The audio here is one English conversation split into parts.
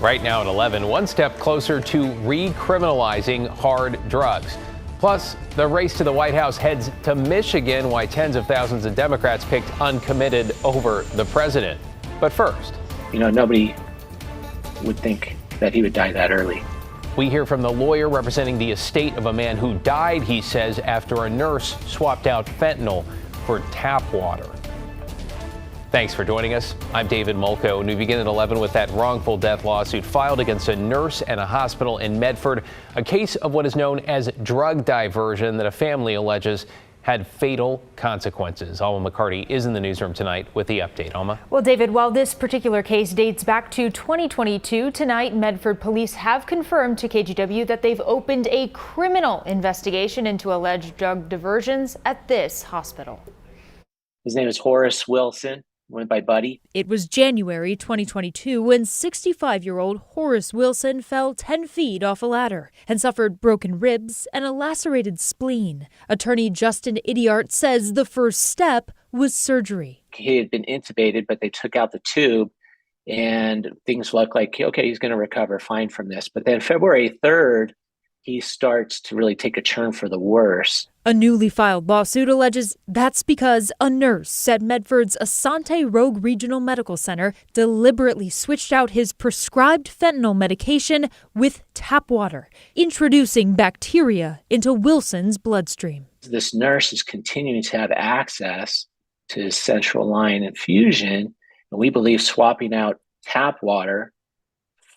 Right now at 11, one step closer to recriminalizing hard drugs. Plus, the race to the White House heads to Michigan, why tens of thousands of Democrats picked uncommitted over the president. But first, nobody would think that he would die that early. We hear from the lawyer representing the estate of a man who died, he says, after a nurse swapped out fentanyl for tap water. Thanks for joining us. I'm David Mulco, and we begin at 11 with that wrongful death lawsuit filed against a nurse and a hospital in Medford, a case of what is known as drug diversion that a family alleges had fatal consequences. Alma McCarty is in the newsroom tonight with the update. Alma? Well, David, while this particular case dates back to 2022, tonight Medford police have confirmed to KGW that they've opened a criminal investigation into alleged drug diversions at this hospital. His name is Horace Wilson. Went by Buddy. It was January 2022 when 65-year-old Horace Wilson fell 10 feet off a ladder and suffered broken ribs and a lacerated spleen. Attorney Justin Idiart says the first step was surgery. He had been intubated, but they took out the tube and things looked like, okay, he's going to recover fine from this. But then February 3rd, he starts to really take a turn for the worse. A newly filed lawsuit alleges that's because a nurse at Medford's Asante Rogue Regional Medical Center deliberately switched out his prescribed fentanyl medication with tap water, introducing bacteria into Wilson's bloodstream. This nurse is continuing to have access to his central line infusion, and we believe swapping out tap water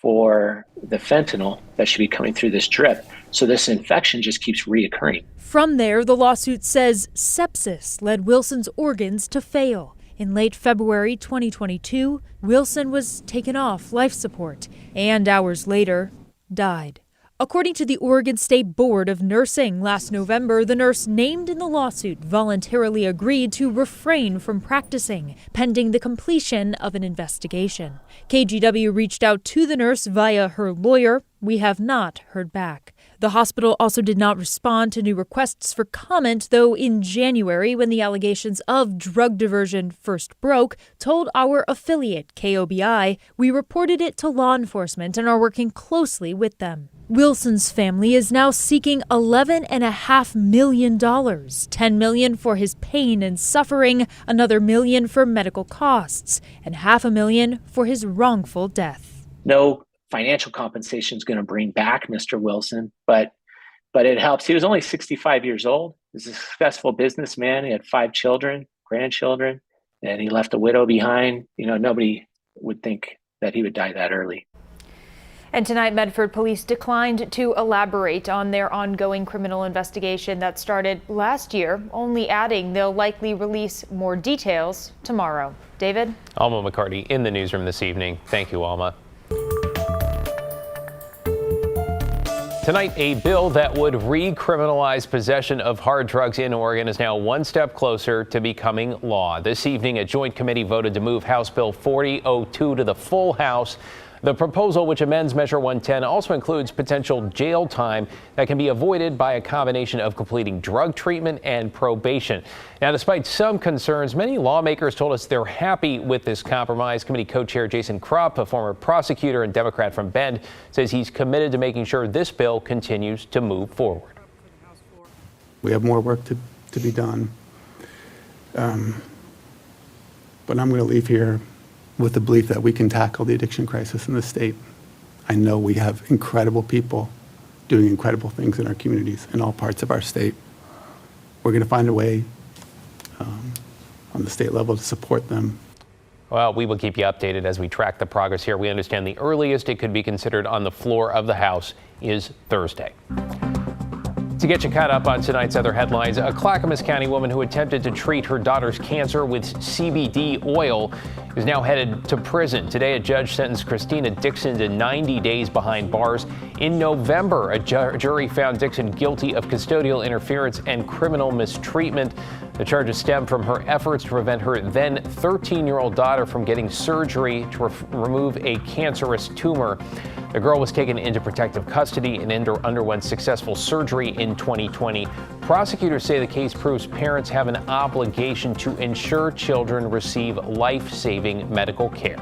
for the fentanyl that should be coming through this drip. So this infection just keeps reoccurring. From there, the lawsuit says sepsis led Wilson's organs to fail. In late February 2022, Wilson was taken off life support and hours later died. According to the Oregon State Board of Nursing, last November, the nurse named in the lawsuit voluntarily agreed to refrain from practicing, pending the completion of an investigation. KGW reached out to the nurse via her lawyer. We have not heard back. The hospital also did not respond to new requests for comment, though in January, when the allegations of drug diversion first broke, told our affiliate, KOBI, we reported it to law enforcement and are working closely with them. Wilson's family is now seeking $11.5 million, $10 million for his pain and suffering, another $1 million for medical costs, and $500,000 for his wrongful death. No financial compensation is going to bring back Mr. Wilson, but it helps. He was only 65 years old. He's a successful businessman. He had 5 children, grandchildren, and he left a widow behind. Nobody would think that he would die that early. And tonight, Medford police declined to elaborate on their ongoing criminal investigation that started last year, only adding they'll likely release more details tomorrow. David? Alma McCarty in the newsroom this evening. Thank you, Alma. Tonight, a bill that would recriminalize possession of hard drugs in Oregon is now one step closer to becoming law. This evening, a joint committee voted to move House Bill 4002 to the full House. The proposal, which amends Measure 110, also includes potential jail time that can be avoided by a combination of completing drug treatment and probation. Now, despite some concerns, many lawmakers told us they're happy with this compromise. Committee co-chair Jason Krupp, a former prosecutor and Democrat from Bend, says he's committed to making sure this bill continues to move forward. We have more work to be done, but I'm going to leave here with the belief that we can tackle the addiction crisis in the state. I know we have incredible people doing incredible things in our communities in all parts of our state. We're going to find a way on the state level to support them. Well, we will keep you updated as we track the progress here. We understand the earliest it could be considered on the floor of the House is Thursday. To get you caught up on tonight's other headlines, a Clackamas County woman who attempted to treat her daughter's cancer with CBD oil is now headed to prison. Today, a judge sentenced Christina Dixon to 90 days behind bars. In November, a jury found Dixon guilty of custodial interference and criminal mistreatment. The charges stem from her efforts to prevent her then 13-year-old daughter from getting surgery to remove a cancerous tumor. The girl was taken into protective custody and underwent successful surgery in 2020. Prosecutors say the case proves parents have an obligation to ensure children receive life-saving medical care.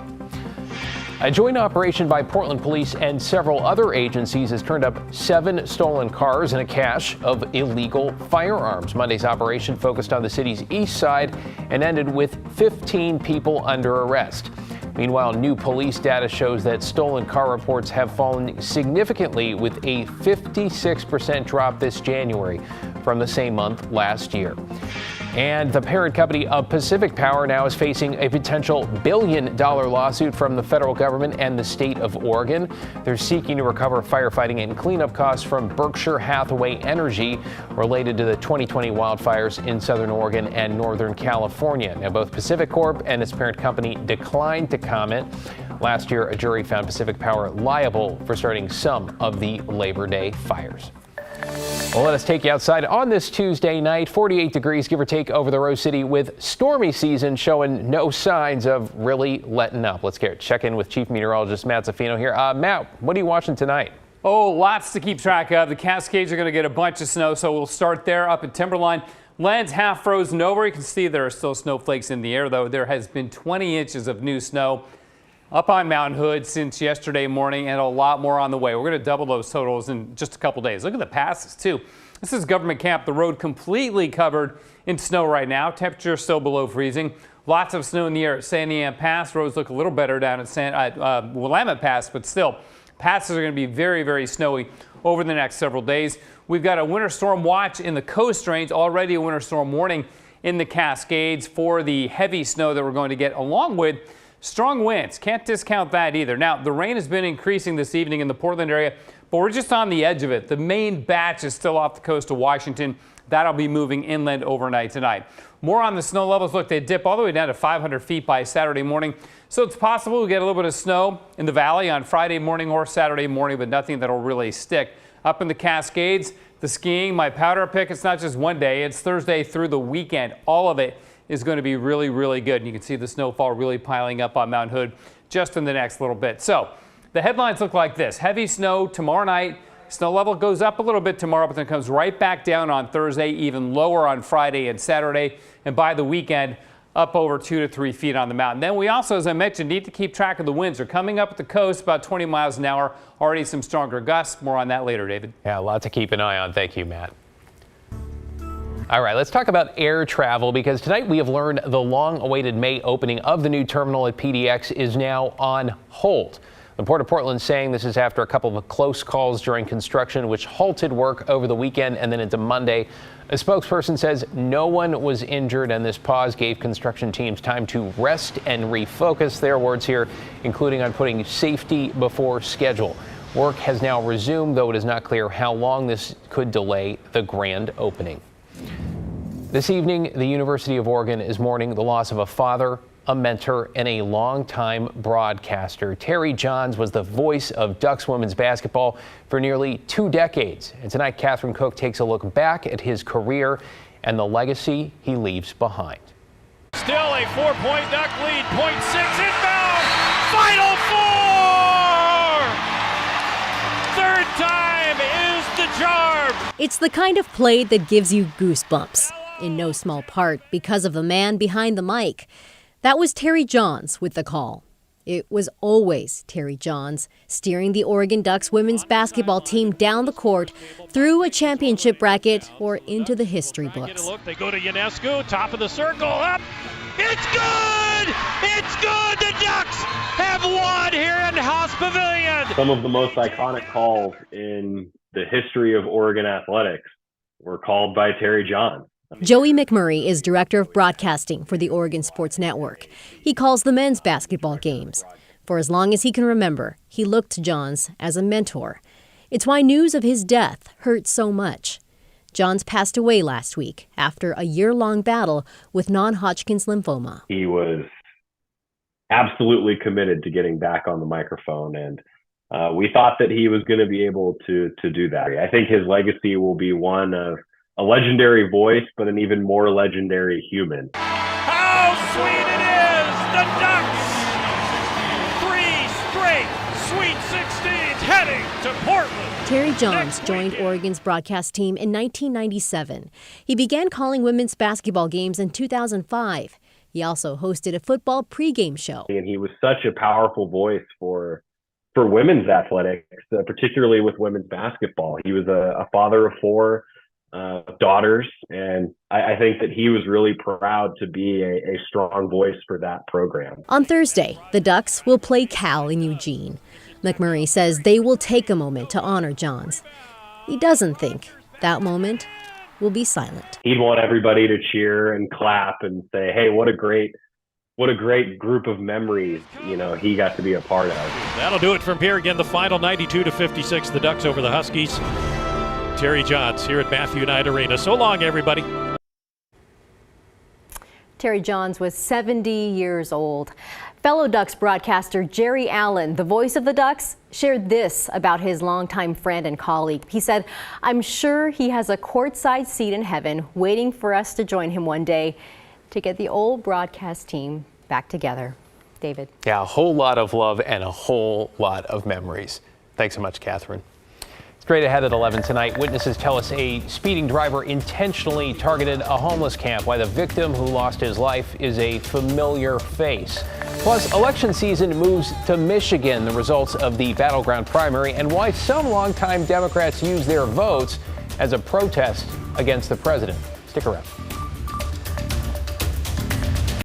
A joint operation by Portland police and several other agencies has turned up 7 stolen cars and a cache of illegal firearms. Monday's operation focused on the city's east side and ended with 15 people under arrest. Meanwhile, new police data shows that stolen car reports have fallen significantly, with a 56% drop this January from the same month last year. And the parent company of Pacific Power now is facing a potential $1 billion lawsuit from the federal government and the state of Oregon. They're seeking to recover firefighting and cleanup costs from Berkshire Hathaway Energy related to the 2020 wildfires in southern Oregon and northern California. Now, both Pacific Corp and its parent company declined to comment. Last year, a jury found Pacific Power liable for starting some of the Labor Day fires. Well, let us take you outside on this Tuesday night. 48 degrees, give or take, over the Rose City, with stormy season showing no signs of really letting up. Let's check in with Chief Meteorologist Matt Zaffino here. Matt, what are you watching tonight? Oh, lots to keep track of. The Cascades are going to get a bunch of snow, so we'll start there up at Timberline. Land's half frozen over. You can see there are still snowflakes in the air, though. There has been 20 inches of new snow up on Mountain Hood since yesterday morning, and a lot more on the way. We're going to double those totals in just a couple days. Look at the passes, too. This is Government Camp, the road completely covered in snow right now. Temperature still below freezing. Lots of snow in the air at Sandy Ann Pass. Roads look a little better down at Willamette Pass, but still, passes are going to be very, very snowy over the next several days. We've got a winter storm watch in the Coast Range, already a winter storm warning in the Cascades for the heavy snow that we're going to get, along with strong winds. Can't discount that either. Now, the rain has been increasing this evening in the Portland area, but we're just on the edge of it. The main batch is still off the coast of Washington. That'll be moving inland overnight tonight. More on the snow levels. Look, they dip all the way down to 500 feet by Saturday morning. So it's possible we get a little bit of snow in the valley on Friday morning or Saturday morning, but nothing that'll really stick. Up in the Cascades, the skiing, my powder pick, it's not just one day. It's Thursday through the weekend. All of it is going to be really, really good. And you can see the snowfall really piling up on Mount Hood just in the next little bit. So the headlines look like this. Heavy snow tomorrow night. Snow level goes up a little bit tomorrow, but then comes right back down on Thursday, even lower on Friday and Saturday. And by the weekend, up over 2 to 3 feet on the mountain. Then we also, as I mentioned, need to keep track of the winds. They're coming up at the coast about 20 miles an hour. Already some stronger gusts. More on that later, David. Yeah, a lot to keep an eye on. Thank you, Matt. All right, let's talk about air travel, because tonight we have learned the long-awaited May opening of the new terminal at PDX is now on hold. The Port of Portland saying this is after a couple of close calls during construction, which halted work over the weekend and then into Monday. A spokesperson says no one was injured, and this pause gave construction teams time to rest and refocus. Their words here, including on putting safety before schedule. Work has now resumed, though it is not clear how long this could delay the grand opening. This evening, the University of Oregon is mourning the loss of a father, a mentor, and a longtime broadcaster. Terry Johns was the voice of Ducks women's basketball for nearly 2 decades. And tonight, Catherine Cook takes a look back at his career and the legacy he leaves behind. Still a 4-point Duck lead, .6 inbound, Final Four! Third time is the charm. It's the kind of play that gives you goosebumps, in no small part because of the man behind the mic. That was Terry Johns with the call. It was always Terry Johns, steering the Oregon Ducks women's basketball team down the court, through a championship bracket, or into the history books. They go to Ionescu, top of the circle, up. It's good! It's good! The Ducks have won here in House Pavilion. Some of the most iconic calls in the history of Oregon athletics were called by Terry Johns. Joey McMurray is director of broadcasting for the Oregon Sports Network. He calls the men's basketball games. For as long as he can remember, he looked to Johns as a mentor. It's why news of his death hurt so much. Johns passed away last week after a year-long battle with non-Hodgkin's lymphoma. He was absolutely committed to getting back on the microphone, and we thought that he was going to be able to do that. I think his legacy will be one of a legendary voice, but an even more legendary human. How sweet it is! The Ducks! 3 straight Sweet 16s heading to Portland. Terry Johns joined Oregon's broadcast team in 1997. He began calling women's basketball games in 2005. He also hosted a football pregame show. And he was such a powerful voice for women's athletics, particularly with women's basketball. He was a father of 4 daughters, and I think that he was really proud to be a strong voice for that program. On Thursday, the Ducks will play Cal in Eugene. McMurray says they will take a moment to honor Johns. He doesn't think that moment will be silent. He'd want everybody to cheer and clap and say, hey, what a great group of memories, he got to be a part of. That'll do it from here. Again, the final 92-56, the Ducks over the Huskies. Terry Johns here at Matthew Knight Arena. So long, everybody. Terry Johns was 70 years old. Fellow Ducks broadcaster Jerry Allen, the voice of the Ducks, shared this about his longtime friend and colleague. He said, I'm sure he has a courtside seat in heaven waiting for us to join him one day to get the old broadcast team back together. David. Yeah, a whole lot of love and a whole lot of memories. Thanks so much, Catherine. Straight ahead at 11 tonight, witnesses tell us a speeding driver intentionally targeted a homeless camp, while the victim who lost his life is a familiar face. Plus, election season moves to Michigan, the results of the battleground primary, and why some longtime Democrats use their votes as a protest against the president. Stick around.